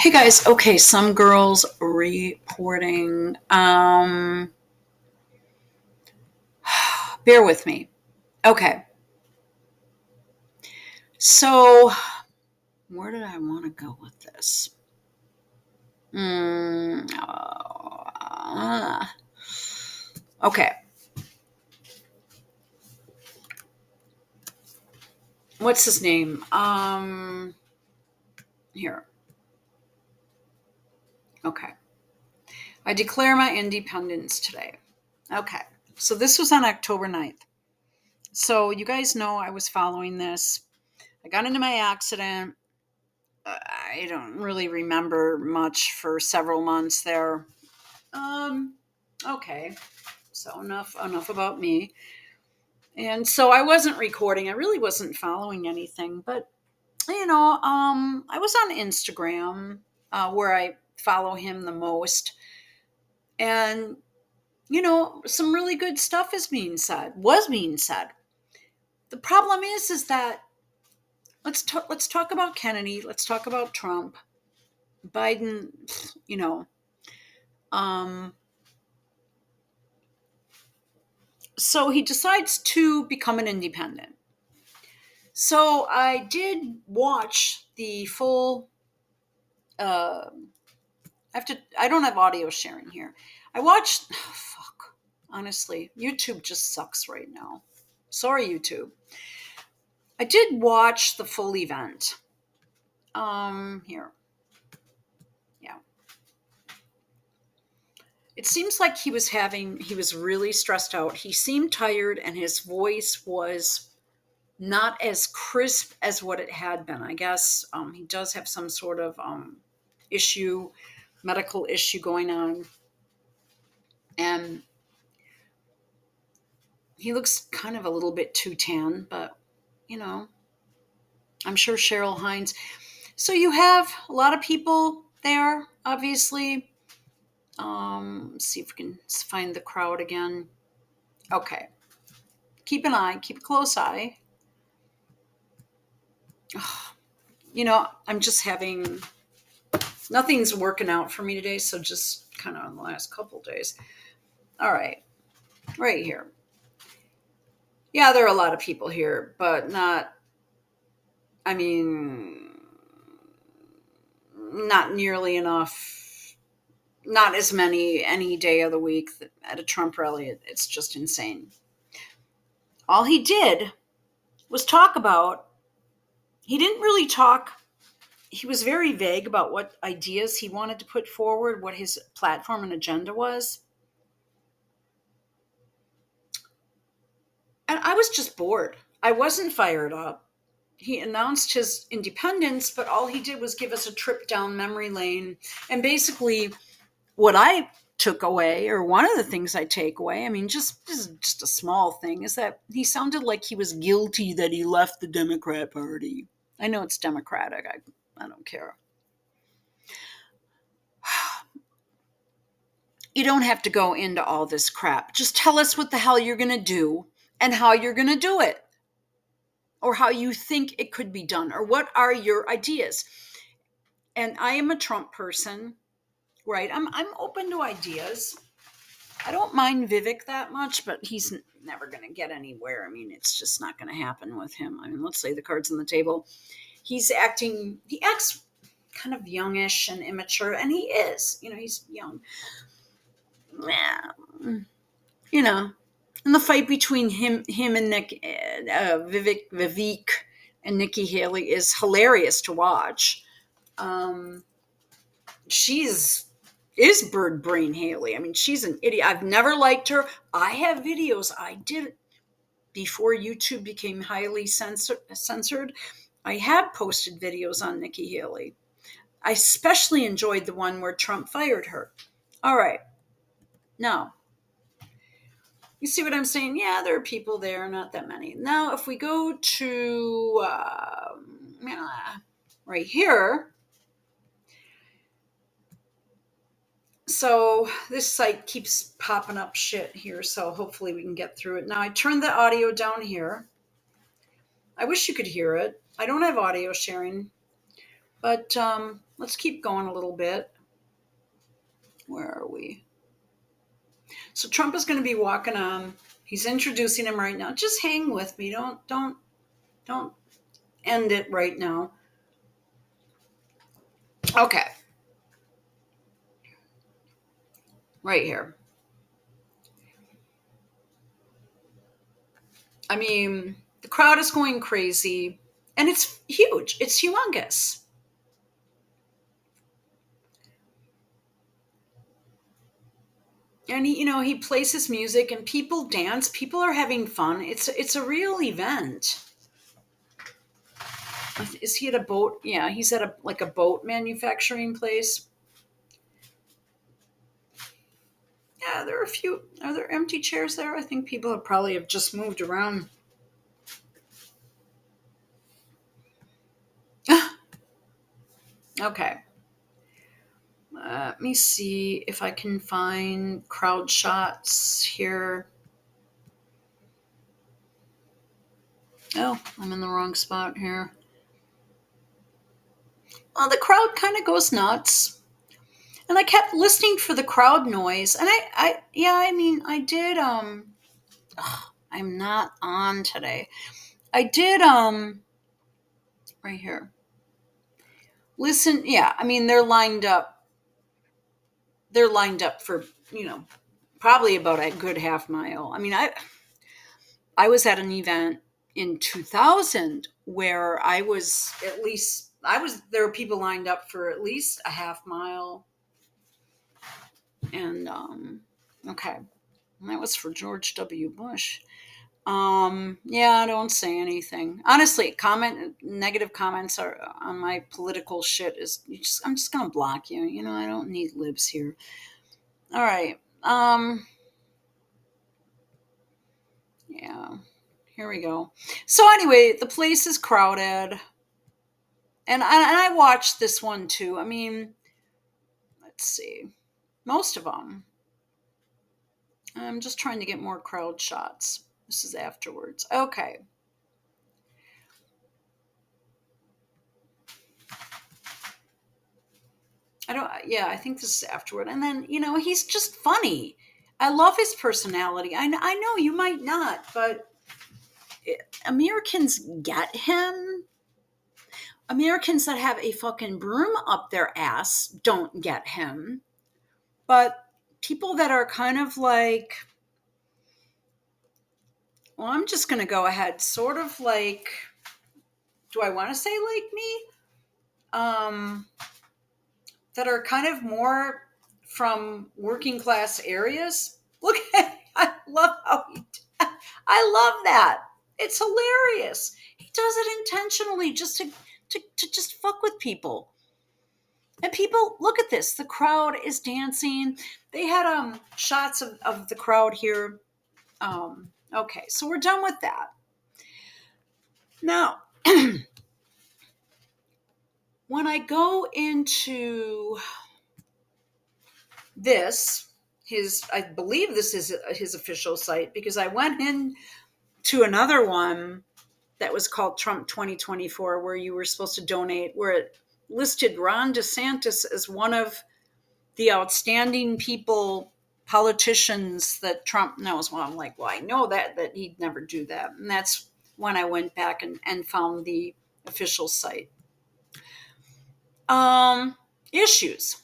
Hey guys, okay, some girls reporting. Bear with me. Okay, so where did I want to go with this? Okay, what's his name? Here. Okay, I declare my independence today. Okay, so this was on October 9th. So you guys know I was following this. I got into my accident. I don't really remember much for several months there. Um, okay, so enough about me. And so I wasn't recording. I really wasn't following anything, but I was on Instagram where I follow him the most, and some really good stuff was being said. The problem is that let's talk about Kennedy. Let's talk about Trump, Biden. You know, um, so he decides to become an independent. So I did watch the full. Uh, I don't have audio sharing here. I watched. Oh, fuck. Honestly, YouTube just sucks right now. Sorry, YouTube. I did watch the full event. Here. Yeah. It seems like he was really stressed out. He seemed tired and his voice was not as crisp as what it had been. I guess he does have some sort of issue, medical issue going on. And he looks kind of a little bit too tan, but you know, I'm sure Cheryl Hines. So you have a lot of people there, obviously. Let's see if we can find the crowd again. Okay. Keep a close eye. I'm just having nothing's working out for me today, so just kind of on the last couple days. All right, right here. Yeah, there are a lot of people here, but not, I mean, not nearly enough, not as many any day of the week at a Trump rally. It's just insane. All he did was talk about, he didn't really talk, he was very vague about what ideas he wanted to put forward, what his platform and agenda was. And I was just bored. I wasn't fired up. He announced his independence, but all he did was give us a trip down memory lane. And basically, what I took away, or one of the things I take away, I mean, this is just a small thing, is that he sounded like he was guilty that he left the Democrat Party. I know it's Democratic. I don't care. You don't have to go into all this crap. Just tell us what the hell you're going to do and how you're going to do it, or how you think it could be done, or what are your ideas. And I am a Trump person, right? I'm open to ideas. I don't mind Vivek that much, but he's never going to get anywhere. I mean, it's just not going to happen with him. I mean, let's lay the cards on the table. He acts kind of youngish and immature, and he is. He's young. Yeah. And the fight between him and Vivek and Nikki Haley is hilarious to watch. She's is bird brain Haley. I mean, she's an idiot. I've never liked her. I have videos I did before YouTube became highly censored. I had posted videos on Nikki Haley. I especially enjoyed the one where Trump fired her. All right. Now, you see what I'm saying? Yeah, there are people there, not that many. Now, if we go to right here, so this site keeps popping up shit here, so hopefully we can get through it. Now, I turned the audio down here. I wish you could hear it. I don't have audio sharing. But let's keep going a little bit. Where are we? So Trump is going to be walking on. He's introducing him right now. Just hang with me. Don't end it right now. Okay, right here. I mean, the crowd is going crazy, and it's huge. It's humongous. And he plays his music, and people dance. People are having fun. It's a real event. Is he at a boat? Yeah, he's at a boat manufacturing place. Yeah, there are a few. Are there empty chairs there? I think people have probably have just moved around. Okay. Let me see if I can find crowd shots here. Oh, I'm in the wrong spot here. The crowd kind of goes nuts. And I kept listening for the crowd noise. And yeah, I mean, I did, I'm not on today. I did, right here. Listen, yeah, I mean, they're lined up. They're lined up for, probably about a good half mile. I mean, I was at an event in 2000 where there were people lined up for at least a half mile. And, okay. And that was for George W. Bush. Yeah, don't say anything. Honestly, negative comments are on my political shit I'm just gonna block you. I don't need libs here. All right. Yeah. Here we go. So anyway, the place is crowded. And I watched this one too. I mean, let's see. Most of them. I'm just trying to get more crowd shots. This is afterwards. Okay. Yeah, I think this is afterward. And then, he's just funny. I love his personality. I know you might not, but Americans get him. Americans that have a fucking broom up their ass don't get him. But people that are kind of like, well, I'm just going to go ahead, sort of like, do I want to say like me? Um, that are kind of more from working class areas. Look at, I love how I love that. It's hilarious. He does it intentionally just to just fuck with people. And people, look at this. The crowd is dancing. They had shots of the crowd here. Okay, so we're done with that. Now, when I go into this, I believe this is his official site, because I went in to another one that was called Trump 2024, where you were supposed to donate, where it listed Ron DeSantis as one of the outstanding politicians that Trump knows. Well, I'm like, well, I know that he'd never do that. And that's when I went back and found the official site. Issues.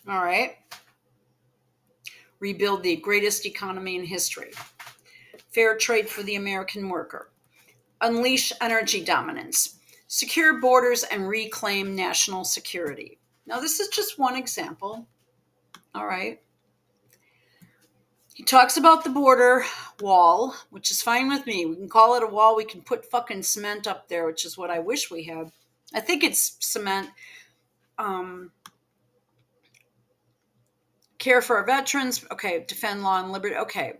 All right. Rebuild the greatest economy in history. Fair trade for the American worker. Unleash energy dominance. Secure borders and reclaim national security. Now, this is just one example. All right. He talks about the border wall, which is fine with me. We can call it a wall. We can put fucking cement up there, which is what I wish we had. I think it's cement. Care for our veterans. Okay. Defend law and liberty. Okay.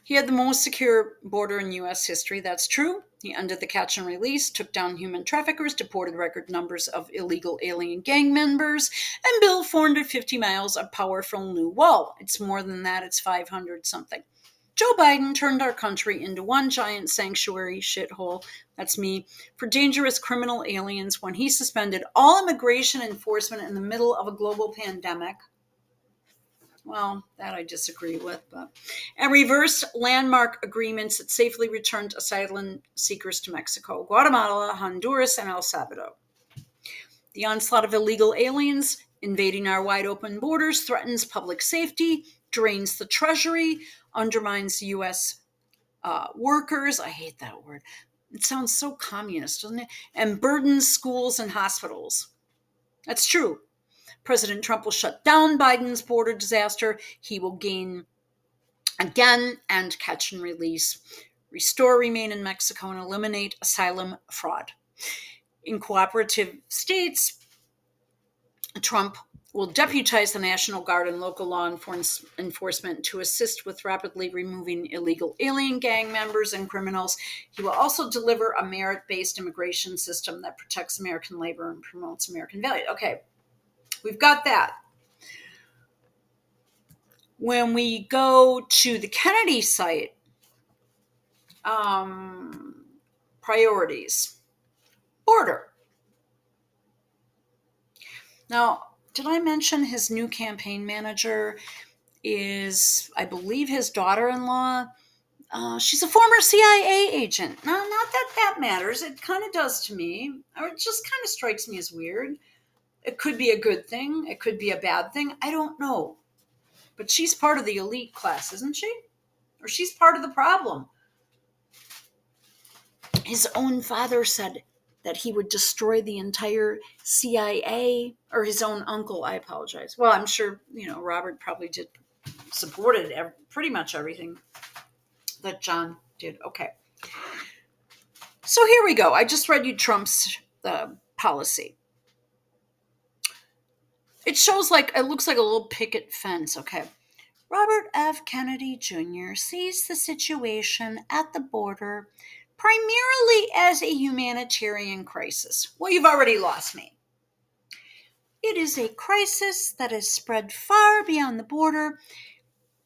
He had the most secure border in U.S. history. That's true. He undid the catch and release, took down human traffickers, deported record numbers of illegal alien gang members, and built 450 miles of powerful new wall. It's more than that. It's 500 something. Joe Biden turned our country into one giant sanctuary shithole, that's me, for dangerous criminal aliens when he suspended all immigration enforcement in the middle of a global pandemic. Well, that I disagree with, and reversed landmark agreements that safely returned asylum seekers to Mexico, Guatemala, Honduras, and El Salvador. The onslaught of illegal aliens invading our wide open borders threatens public safety, drains the treasury, undermines U.S. Workers. I hate that word. It sounds so communist, doesn't it? And burdens schools and hospitals. That's true. President Trump will shut down Biden's border disaster. He will gain again and catch and release, restore, remain in Mexico, and eliminate asylum fraud. In cooperative states, Trump will deputize the National Guard and local law enforcement to assist with rapidly removing illegal alien gang members and criminals. He will also deliver a merit-based immigration system that protects American labor and promotes American values. Okay, we've got that. When we go to the Kennedy site, priorities, border. Now, did I mention his new campaign manager is, I believe, his daughter-in-law? She's a former CIA agent. Now, not that that matters. It kind of does to me. Or it just kind of strikes me as weird. It could be a good thing. It could be a bad thing. I don't know. But she's part of the elite class, isn't she? Or she's part of the problem. His own father said that he would destroy the entire CIA, or his own uncle, I apologize. Well, I'm sure, Robert probably supported pretty much everything that John did. Okay. So here we go. I just read you Trump's policy. It looks like a little picket fence. Okay. Robert F. Kennedy Jr. sees the situation at the border primarily as a humanitarian crisis. Well, you've already lost me. It is a crisis that has spread far beyond the border.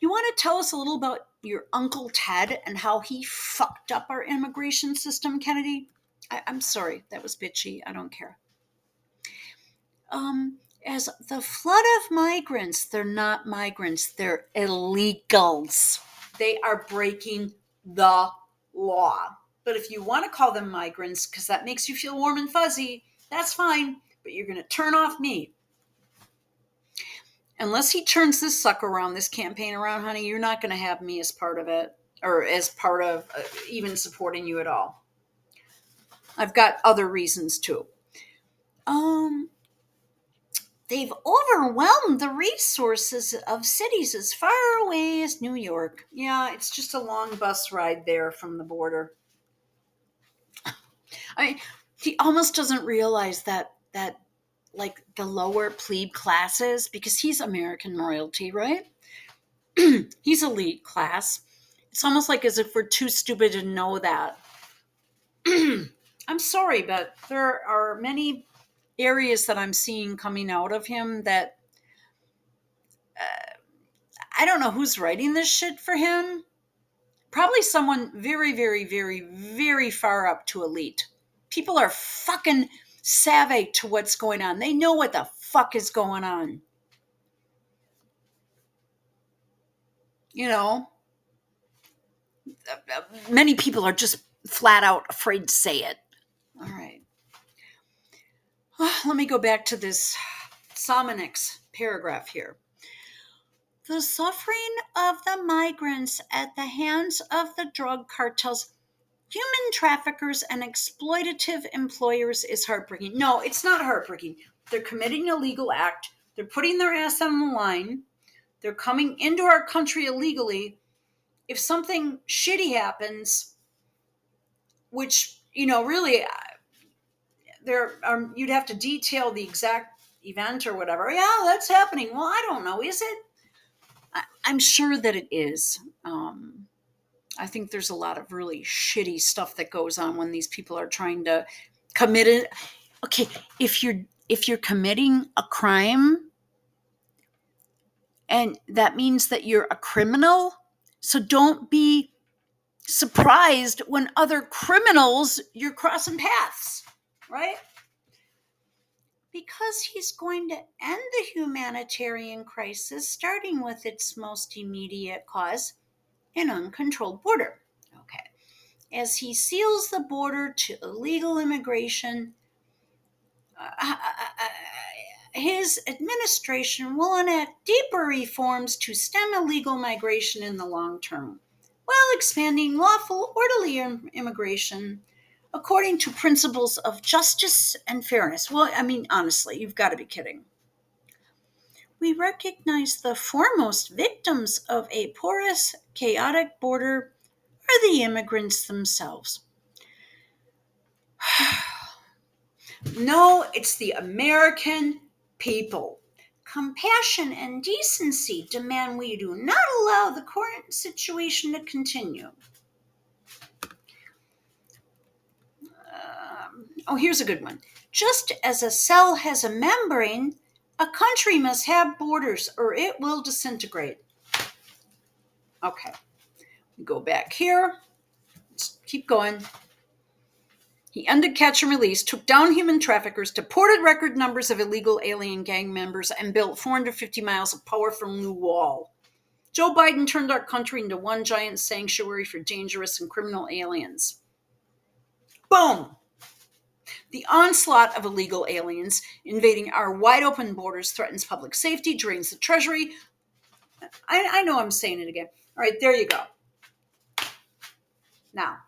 You want to tell us a little about your Uncle Ted and how he fucked up our immigration system, Kennedy? I'm sorry, that was bitchy. I don't care. As the flood of migrants, they're not migrants, they're illegals. They are breaking the law. But if you want to call them migrants, because that makes you feel warm and fuzzy, that's fine. But you're going to turn off me. Unless he turns this sucker around, this campaign around, honey, you're not going to have me as part of it, or as part of even supporting you at all. I've got other reasons too. They've overwhelmed the resources of cities as far away as New York. Yeah, it's just a long bus ride there from the border. He almost doesn't realize that like the lower plebe classes, because he's American royalty, right? He's elite class. It's almost like as if we're too stupid to know that. I'm sorry, but there are many areas that I'm seeing coming out of him that I don't know who's writing this shit for him. Probably someone very, very, very, very far up to elite. People are fucking savvy to what's going on. They know what the fuck is going on. Many people are just flat out afraid to say it. All right. Let me go back to this Somonix paragraph here. The suffering of the migrants at the hands of the drug cartels, human traffickers, and exploitative employers is heartbreaking. No, it's not heartbreaking. They're committing an illegal act. They're putting their ass on the line. They're coming into our country illegally. If something shitty happens, which, really, you'd have to detail the exact event or whatever. Yeah, that's happening. Well, I don't know. Is it? I'm sure that it is. I think there's a lot of really shitty stuff that goes on when these people are trying to commit it. Okay, if you're committing a crime, and that means that you're a criminal, So don't be surprised when other criminals you're crossing paths, right? Because he's going to end the humanitarian crisis, starting with its most immediate cause, an uncontrolled border. Okay. As he seals the border to illegal immigration, his administration will enact deeper reforms to stem illegal migration in the long term, while expanding lawful, orderly immigration according to principles of justice and fairness. Well, I mean, honestly, you've got to be kidding. We recognize the foremost victims of a porous, chaotic border are the immigrants themselves. No, it's the American people. Compassion and decency demand we do not allow the current situation to continue. Here's a good one. Just as a cell has a membrane, a country must have borders or it will disintegrate. Okay, we go back here. Let's keep going. He ended catch and release, took down human traffickers, deported record numbers of illegal alien gang members, and built 450 miles of powerful new wall. Joe Biden turned our country into one giant sanctuary for dangerous and criminal aliens. Boom! The onslaught of illegal aliens invading our wide open borders threatens public safety, drains the treasury. I know I'm saying it again. All right, there you go. Now,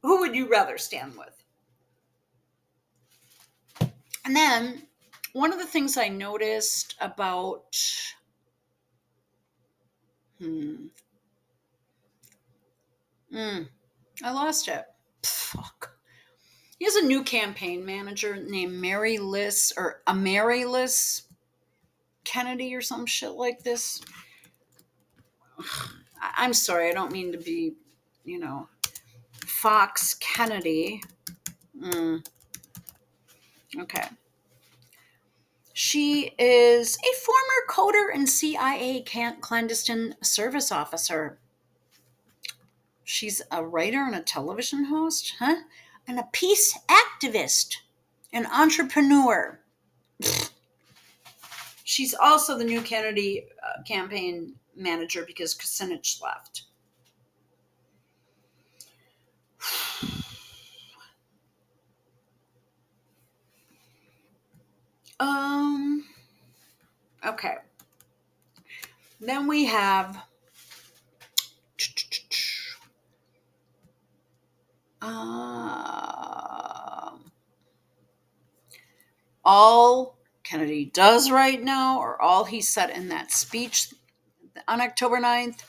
who would you rather stand with? And then one of the things I noticed about I lost it. Fuck. He has a new campaign manager named Mary Liz Kennedy or some shit like this. I'm sorry, I don't mean to be, Fox Kennedy. Okay. She is a former coder and CIA clandestine service officer. She's a writer and a television host, and a peace activist, an entrepreneur. She's also the new Kennedy campaign manager because Kucinich left. Okay. Then we have all Kennedy does right now, or all he said in that speech on October 9th,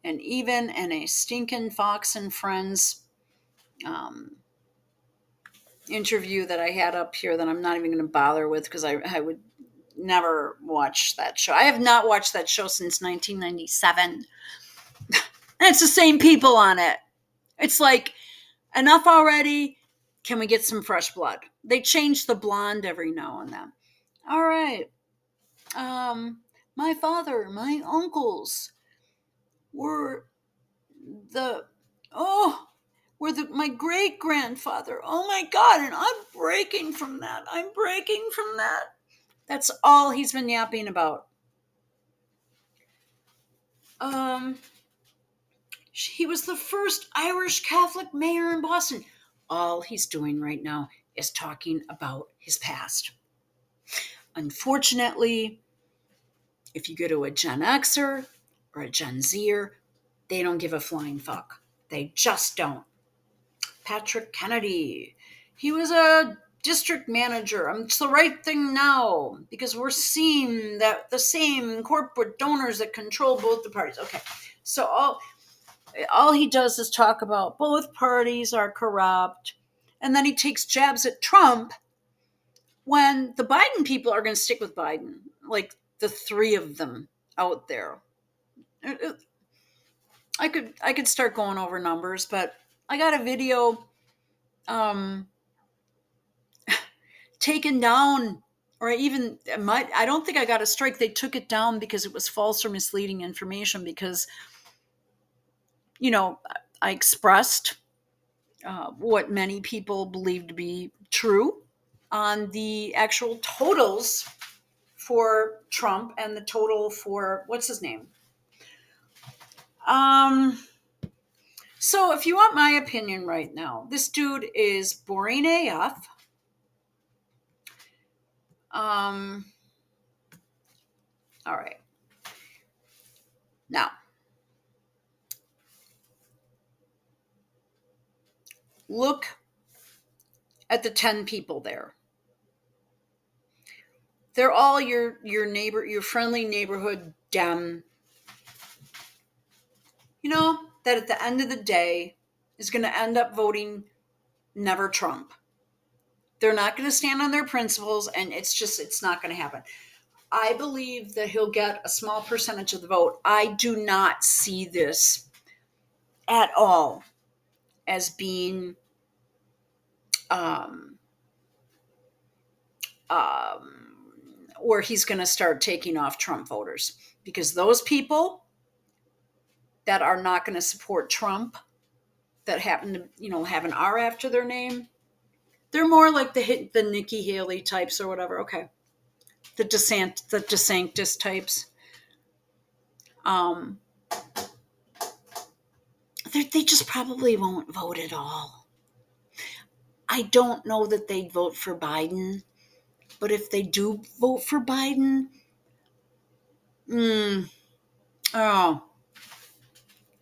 and even in a stinking Fox and Friends interview that I had up here that I'm not even going to bother with because I would never watch that show. I have not watched that show since 1997. And it's the same people on it. It's like, enough already. Can we get some fresh blood? They change the blonde every now and then. All right. My father, my uncles were my great grandfather. Oh my God. And I'm breaking from that. That's all he's been yapping about. He was the first Irish Catholic mayor in Boston. All he's doing right now is talking about his past. Unfortunately, if you go to a Gen Xer or a Gen Zer, they don't give a flying fuck. They just don't. Patrick Kennedy, he was a district manager. It's the right thing now because we're seeing that the same corporate donors that control both the parties. Okay, so all he does is talk about both parties are corrupt, and then he takes jabs at Trump when the Biden people are going to stick with Biden, like the three of them out there. I could start going over numbers, but I got a video taken down or even I don't think I got a strike. They took it down because it was false or misleading information because, you know, I expressed what many people believe to be true on the actual totals for Trump and the total for what's his name. Um, so if you want my opinion right now, this dude is boring AF. Um, all right. Now, look at the 10 people there. They're all your neighbor, your friendly neighborhood Dem. You know, that at the end of the day is going to end up voting never Trump. They're not going to stand on their principles, and it's not going to happen. I believe that he'll get a small percentage of the vote. I do not see this at all as being um, um, where he's going to start taking off Trump voters, because those people that are not going to support Trump, that happen to have an R after their name, they're more like the Nikki Haley types or whatever. Okay, the DeSantis types. Um, they just probably won't vote at all. I don't know that they'd vote for Biden, but if they do vote for Biden, oh,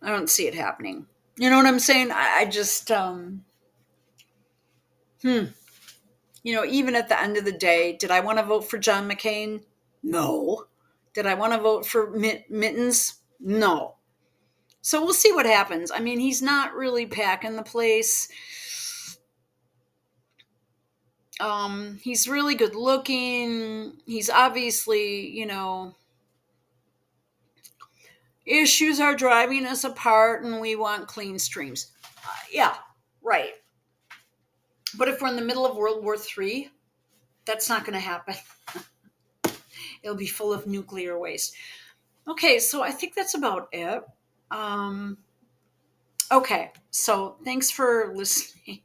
I don't see it happening. You know what I'm saying? I just, even at the end of the day, did I want to vote for John McCain? No. Did I want to vote for Mittens? No. So we'll see what happens. I mean, he's not really packing the place. He's really good looking. He's obviously, issues are driving us apart and we want clean streams. Yeah, right. But if we're in the middle of World War III, that's not going to happen. It'll be full of nuclear waste. Okay, so I think that's about it. Okay, so thanks for listening.